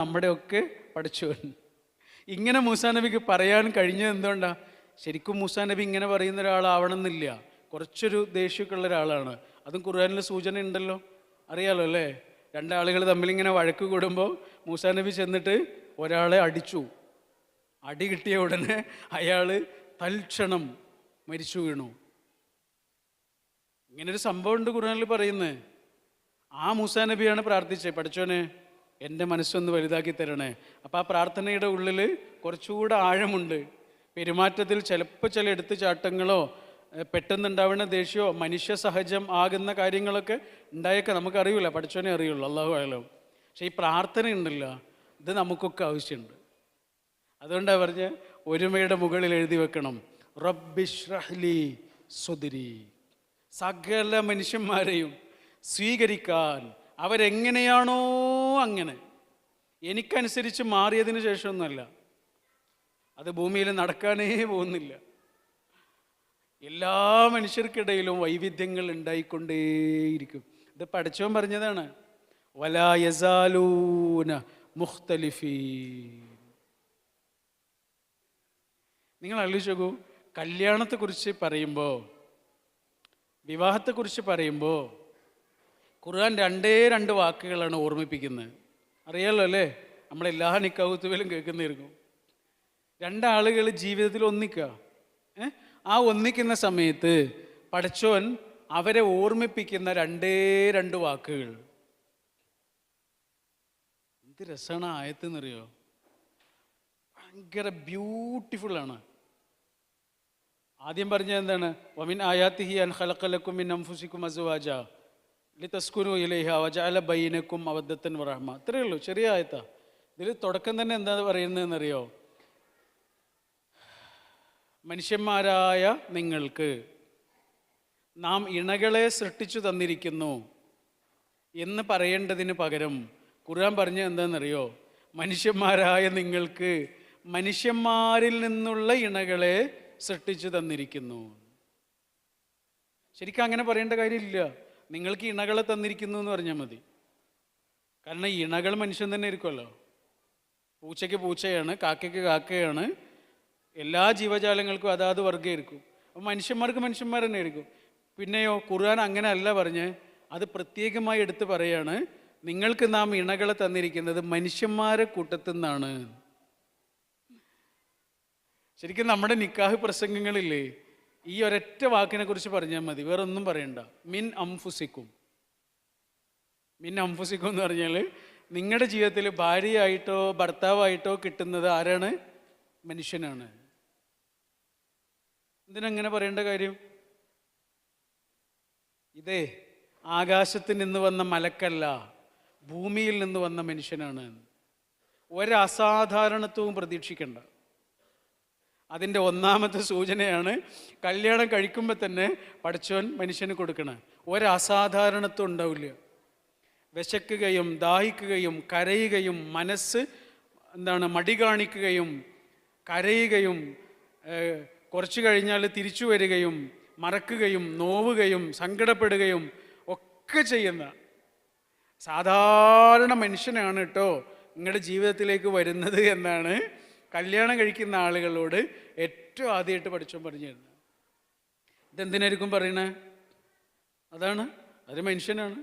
നമ്മുടെയൊക്കെ പഠിച്ചവൻ. ഇങ്ങനെ മൂസാ നബിക്ക് പറയാൻ കഴിഞ്ഞത് എന്തുകൊണ്ടാണ്? ശരിക്കും മൂസാ നബി ഇങ്ങനെ പറയുന്ന ഒരാളാവണമെന്നില്ല, കുറച്ചൊരു ദേഷ്യമൊക്കെ ഉള്ള ഒരാളാണ്. അതും ഖുർആനിൽ സൂചന ഉണ്ടല്ലോ, അറിയാലോ അല്ലേ? രണ്ടാളുകൾ തമ്മിലിങ്ങനെ വഴക്ക് കൂടുമ്പോൾ മൂസാ നബി ചെന്നിട്ട് ഒരാളെ അടിച്ചു. അടി കിട്ടിയ ഉടനെ അയാൾ തൽക്ഷണം മരിച്ചു വീണു. ഇങ്ങനൊരു സംഭവം ഉണ്ട് ഖുർആനിൽ പറയുന്നത്. ആ മൂസാ നബിയാണ് പ്രാർത്ഥിച്ചത്, പഠിച്ചോനെ എൻ്റെ മനസ്സൊന്ന് വലുതാക്കി തരണേ. അപ്പം ആ പ്രാർത്ഥനയുടെ ഉള്ളിൽ കുറച്ചുകൂടെ ആഴമുണ്ട്. പെരുമാറ്റത്തിൽ ചിലപ്പോൾ ചില എടുത്തുചാട്ടങ്ങളോ പെട്ടെന്നുണ്ടാവുന്ന ദേഷ്യമോ മനുഷ്യ സഹജം ആകുന്ന കാര്യങ്ങളൊക്കെ ഉണ്ടായേക്കാം, നമുക്കറിയില്ല, പഠിച്ചോനെ അറിയുള്ളൂ, അള്ളാഹു ആയാലും. പക്ഷെ ഈ പ്രാർത്ഥന ഉണ്ടല്ലോ, ഇത് നമുക്കൊക്കെ ആവശ്യമുണ്ട്. അതുകൊണ്ടാണ് പറഞ്ഞ് ഒരുമയുടെ മുകളിൽ എഴുതി വെക്കണം, റബ്ബിഷ്റഹ്ലി സുദ്രി. സകല മനുഷ്യന്മാരെയും സ്വീകരിക്കാൻ അവരെങ്ങനെയാണോ അങ്ങനെ, എനിക്കനുസരിച്ച് മാറിയതിന് ശേഷമൊന്നുമല്ല, അത് ഭൂമിയിൽ നടക്കാനേ പോകുന്നില്ല. എല്ലാ മനുഷ്യർക്കിടയിലും വൈവിധ്യങ്ങൾ ഉണ്ടായിക്കൊണ്ടേയിരിക്കും. ഇത് പഠിച്ചവൻ പറഞ്ഞതാണ്, വലാ യസാലൂന മുഖ്തലിഫീൻ. നിങ്ങൾ ആലോചിച്ച് നോക്കൂ, കല്യാണത്തെക്കുറിച്ച് പറയുമ്പോൾ, വിവാഹത്തെക്കുറിച്ച് പറയുമ്പോൾ ഖുർആൻ രണ്ട് വാക്കുകളാണ് ഓർമ്മിപ്പിക്കുന്നത്. അറിയാമല്ലോ അല്ലേ? നമ്മളെല്ലാ നിക്കാഹുത്തുവിലും കേൾക്കുന്നതായിരിക്കും. രണ്ടാളുകൾ ജീവിതത്തിൽ ഒന്നിക്കുക. ആ ഒന്നിക്കുന്ന സമയത്ത് പടച്ചോൻ അവരെ ഓർമ്മിപ്പിക്കുന്ന രണ്ട് വാക്കുകൾ. എന്ത് രസമാണ് ആയത്തെന്നറിയോ? ഭയങ്കര ബ്യൂട്ടിഫുള്ളാണ്. ആദ്യം പറഞ്ഞത് എന്താണ്? വമിൻ ആയാത്തിഹി അൻ ഖലഖലക്കും മിൻ അൻഫുസിക്കും അസ്വാജ ലിതസ്കുനു ഇലൈഹ വജഅല ബൈനക്കും മവദ്ദത്തൻ വറഹ്മ. ഇത്രയേ ഉള്ളൂ, ചെറിയ ആയത്താ. ഇതിൽ തുടക്കം തന്നെ എന്താ പറയുന്നതെന്നറിയോ? മനുഷ്യന്മാരായ നിങ്ങൾക്ക് നാം ഇണകളെ സൃഷ്ടിച്ചു തന്നിരിക്കുന്നു എന്ന് പറയേണ്ടതിന് പകരം ഖുർആൻ പറഞ്ഞത് എന്താണെന്നറിയോ? മനുഷ്യന്മാരായ നിങ്ങൾക്ക് മനുഷ്യന്മാരിൽ നിന്നുള്ള ഇണകളെ സൃഷ്ടിച്ചു തന്നിരിക്കുന്നു. ശരിക്കും അങ്ങനെ പറയേണ്ട കാര്യമില്ല, നിങ്ങൾക്ക് ഇണകളെ തന്നിരിക്കുന്നു എന്ന് പറഞ്ഞാൽ മതി. കാരണം ഇണകൾ മനുഷ്യൻ തന്നെ ഇരിക്കുമല്ലോ. പൂച്ചയ്ക്ക് പൂച്ചയാണ്, കാക്കയ്ക്ക് കാക്കയാണ്, എല്ലാ ജീവജാലങ്ങൾക്കും അതാത് വർഗ്ഗം ഇരിക്കും. അപ്പം മനുഷ്യന്മാർക്ക് മനുഷ്യന്മാർ തന്നെ ഇരിക്കും. പിന്നെയോ ഖുർആൻ അങ്ങനെ അല്ല പറഞ്ഞ്, അത് പ്രത്യേകമായി എടുത്ത് പറയാണ്, നിങ്ങൾക്ക് നാം ഇണകളെ തന്നിരിക്കുന്നത് മനുഷ്യന്മാരെ കൂട്ടത്തു നിന്നാണ്. ശരിക്കും നമ്മുടെ നിക്കാഹ് പ്രസംഗങ്ങളില്ലേ, ഈ ഒരൊറ്റ വാക്കിനെ കുറിച്ച് പറഞ്ഞാൽ മതി, വേറെ ഒന്നും പറയണ്ട. മിൻ അംഫുസിക്കും. മിൻ അംഫുസിക്കും എന്ന് പറഞ്ഞാൽ നിങ്ങളുടെ ജീവിതത്തിൽ ഭാര്യയായിട്ടോ ഭർത്താവായിട്ടോ കിട്ടുന്നത് ആരാണ്? മനുഷ്യനാണ്. എന്തിനങ്ങനെ പറയേണ്ട കാര്യം? ഇതേ ആകാശത്ത് നിന്ന് വന്ന മലക്കല്ല, ഭൂമിയിൽ നിന്ന് വന്ന മനുഷ്യനാണ്. ഒരസാധാരണത്വവും പ്രതീക്ഷിക്കണ്ട. അതിൻ്റെ ഒന്നാമത്തെ സൂചനയാണ് കല്യാണം കഴിക്കുമ്പോൾ തന്നെ പഠിച്ചവൻ മനുഷ്യന് കൊടുക്കണം. ഒരസാധാരണത്വം ഉണ്ടാവില്ല. വിശക്കുകയും ദാഹിക്കുകയും കരയുകയും മനസ്സ് മടി കാണിക്കുകയും കരയുകയും കുറച്ചു കഴിഞ്ഞാൽ തിരിച്ചു വരികയും മറക്കുകയും നോവുകയും സങ്കടപ്പെടുകയും ഒക്കെ ചെയ്യുന്ന സാധാരണ മനുഷ്യനാണ് കേട്ടോ നിങ്ങളുടെ ജീവിതത്തിലേക്ക് വരുന്നത് എന്നാണ് കല്യാണം കഴിക്കുന്ന ആളുകളോട് ഏറ്റവും ആദ്യമായിട്ട് പഠിച്ചോൻ പറഞ്ഞു തരുന്നത്. ഇതെന്തിനായിരിക്കും പറയണേ? അതൊരു മനുഷ്യനാണ്.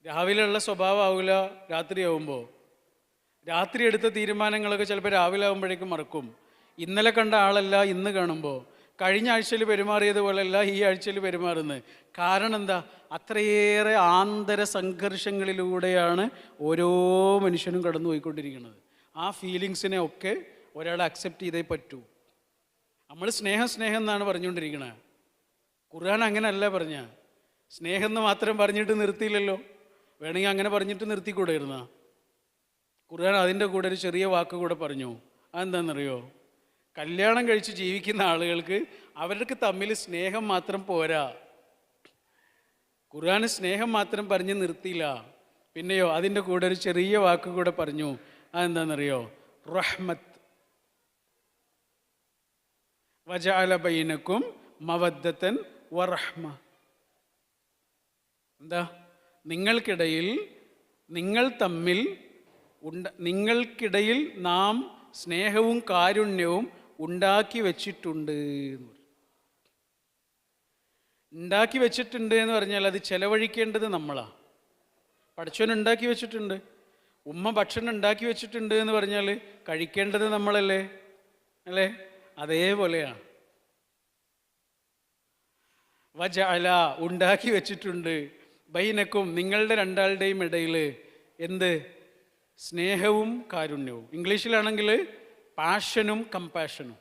രാവിലെയുള്ള സ്വഭാവം ആവില്ല രാത്രിയാവുമ്പോൾ. രാത്രി എടുത്ത തീരുമാനങ്ങളൊക്കെ ചിലപ്പോൾ രാവിലെ ആകുമ്പോഴേക്കും മറക്കും. ഇന്നലെ കണ്ട ആളല്ല ഇന്ന് കാണുമ്പോൾ. കഴിഞ്ഞ ആഴ്ചയിൽ പെരുമാറിയതുപോലെയല്ല ഈ ആഴ്ചയിൽ പെരുമാറുന്നത്. കാരണം എന്താ? അത്രയേറെ ആന്തര സംഘർഷങ്ങളിലൂടെയാണ് ഓരോ മനുഷ്യനും കടന്നു പോയിക്കൊണ്ടിരിക്കുന്നത്. ആ ഫീലിങ്സിനെ ഒക്കെ ഒരാൾ അക്സെപ്റ്റ് ചെയ്തേ പറ്റൂ. നമ്മൾ സ്നേഹം എന്നാണ് പറഞ്ഞുകൊണ്ടിരിക്കുന്നത്. ഖുർആൻ അങ്ങനെയല്ല പറഞ്ഞ. സ്നേഹം എന്ന് മാത്രം പറഞ്ഞിട്ട് നിർത്തിയില്ലല്ലോ. വേണമെങ്കിൽ അങ്ങനെ പറഞ്ഞിട്ട് നിർത്തിക്കൂടായിരുന്ന. ഖുർആൻ അതിൻ്റെ കൂടെ ഒരു ചെറിയ വാക്ക് കൂടെ പറഞ്ഞു. അതെന്താണെന്നറിയോ? കല്യാണം കഴിച്ച് ജീവിക്കുന്ന ആളുകൾക്ക് അവർക്ക് തമ്മിൽ സ്നേഹം മാത്രം പോരാ. ഖുർആൻ സ്നേഹം മാത്രം പറഞ്ഞ് നിർത്തിയില്ല. പിന്നെയോ അതിൻ്റെ കൂടെ ഒരു ചെറിയ വാക്ക് കൂടെ പറഞ്ഞു. അതെന്താണെന്നറിയോ? റഹ്മത്ത്. വജഅല ബൈനക്കും മവദ്ദത്തൻ വറഹ്മ. എന്താ? നിങ്ങൾക്കിടയിൽ നിങ്ങൾക്കിടയിൽ നാം സ്നേഹവും കാരുണ്യവും ഉണ്ടാക്കി വച്ചിട്ടുണ്ട് എന്ന് പറയും. ഉണ്ടാക്കി വെച്ചിട്ടുണ്ട് എന്ന് പറഞ്ഞാൽ അത് ചെലവഴിക്കേണ്ടത് നമ്മളാ. പടച്ചോൻ ഉണ്ടാക്കി വെച്ചിട്ടുണ്ട്. ഉമ്മ ഭക്ഷണം ഉണ്ടാക്കി വെച്ചിട്ടുണ്ട് എന്ന് പറഞ്ഞാൽ കഴിക്കേണ്ടത് നമ്മളല്ലേ, അല്ലേ? അതേപോലെയാണ്. വജഅല ഉണ്ടാക്കി വെച്ചിട്ടുണ്ട്, ബൈനക്കും നിങ്ങളുടെ രണ്ടാളുടെയും ഇടയിൽ എന്ത്? സ്നേഹവും കാരുണ്യവും. ഇംഗ്ലീഷിലാണെങ്കിൽ പാഷനും കമ്പാഷനും.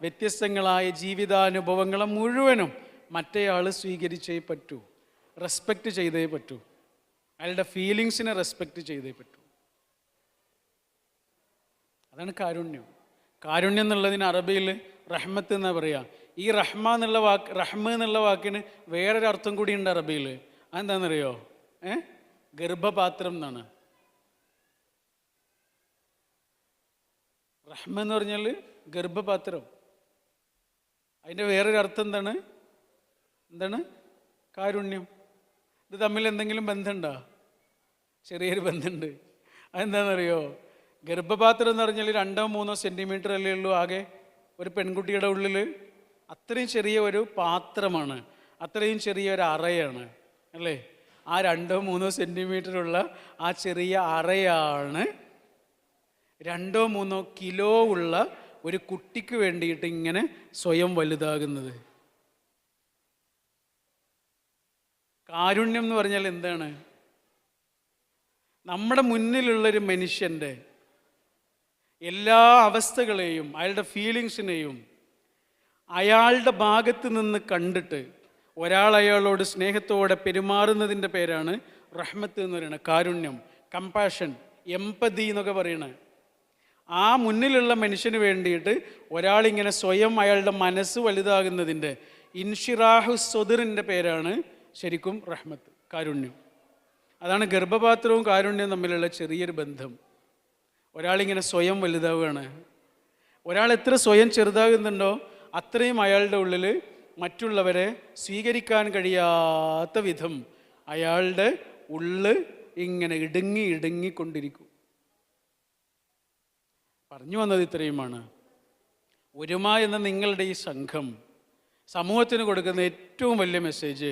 വ്യത്യസ്തങ്ങളായ ജീവിതാനുഭവങ്ങളെ മുഴുവനും മറ്റേയാൾ സ്വീകരിച്ചേ പറ്റൂ, റെസ്പെക്റ്റ് ചെയ്തേ പറ്റൂ, അയാളുടെ ഫീലിങ്സിനെ റെസ്പെക്റ്റ് ചെയ്തേ പറ്റൂ. അതാണ് കാരുണ്യം. കാരുണ്യം എന്നുള്ളതിന് അറബിയിൽ റഹ്മത്ത് എന്നാ പറയുക. ഈ റഹ്മ എന്നുള്ള വാക്കിന് വേറൊരർത്ഥം കൂടി ഉണ്ട് അറബിയിൽ. അതെന്താണെന്നറിയോ? ഗർഭപാത്രം എന്നാണ്. റഹ്മ എന്ന് പറഞ്ഞാൽ ഗർഭപാത്രം. അതിൻ്റെ വേറൊരർത്ഥം എന്താണ്? കാരുണ്യം. ഇത് തമ്മിൽ എന്തെങ്കിലും ബന്ധമുണ്ടോ? ചെറിയൊരു ബന്ധമുണ്ട്. അതെന്താണെന്നറിയോ? ഗർഭപാത്രം എന്ന് പറഞ്ഞാൽ 2-3 സെൻറ്റിമീറ്റർ അല്ലേ ഉള്ളൂ ആകെ ഒരു പെൺകുട്ടിയുടെ ഉള്ളിൽ. അത്രയും ചെറിയ ഒരു പാത്രമാണ്, അത്രയും ചെറിയ ഒരു അറയാണ്, അല്ലേ? ആ 2-3 സെൻറ്റിമീറ്ററുള്ള ആ ചെറിയ അറയാണ് 2-3 കിലോ ഉള്ള ഒരു കുട്ടിക്ക് വേണ്ടിയിട്ട് ഇങ്ങനെ സ്വയം വലുതാകുന്നത്. കാരുണ്യം എന്ന് പറഞ്ഞാൽ എന്താണ്? നമ്മുടെ മുന്നിലുള്ളൊരു മനുഷ്യൻ്റെ എല്ലാ അവസ്ഥകളെയും അയാളുടെ ഫീലിങ്സിനെയും അയാളുടെ ഭാഗത്ത് നിന്ന് കണ്ടിട്ട് ഒരാൾ അയാളോട് സ്നേഹത്തോടെ പെരുമാറുന്നതിൻ്റെ പേരാണ് റഹ്മത്ത് എന്ന് പറയുന്നത്, കാരുണ്യം, കമ്പാഷൻ, എംപതി എന്നൊക്കെ പറയണത്. ആ മുന്നിലുള്ള മനുഷ്യന് വേണ്ടിയിട്ട് ഒരാളിങ്ങനെ സ്വയം അയാളുടെ മനസ്സ് വലുതാകുന്നതിൻ്റെ, ഇൻഷിറാഹു സ്വദറിൻ്റെ പേരാണ് ശരിക്കും റഹ്മത്ത്, കാരുണ്യം. അതാണ് ഗർഭപാത്രവും കാരുണ്യവും തമ്മിലുള്ള ചെറിയൊരു ബന്ധം. ഒരാളിങ്ങനെ സ്വയം വലുതാവുകയാണ്. ഒരാൾ എത്ര സ്വയം ചെറുതാകുന്നുണ്ടോ അത്രയും അയാളുടെ ഉള്ളിൽ മറ്റുള്ളവരെ സ്വീകരിക്കാൻ കഴിയാത്ത വിധം അയാളുടെ ഉള്ള് ഇങ്ങനെ ഇടുങ്ങിക്കൊണ്ടിരിക്കും. പറഞ്ഞു വന്നത് ഇത്രയുമാണ്. ഒരുമ എന്ന നിങ്ങളുടെ ഈ സംഘം സമൂഹത്തിന് കൊടുക്കുന്ന ഏറ്റവും വലിയ മെസ്സേജ്,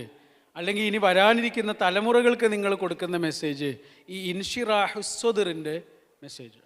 അല്ലെങ്കിൽ ഇനി വരാനിരിക്കുന്ന തലമുറകൾക്ക് നിങ്ങൾ കൊടുക്കുന്ന മെസ്സേജ് ഈ ഇൻഷിറാഹു സ്വദറിൻ്റെ മെസ്സേജ്.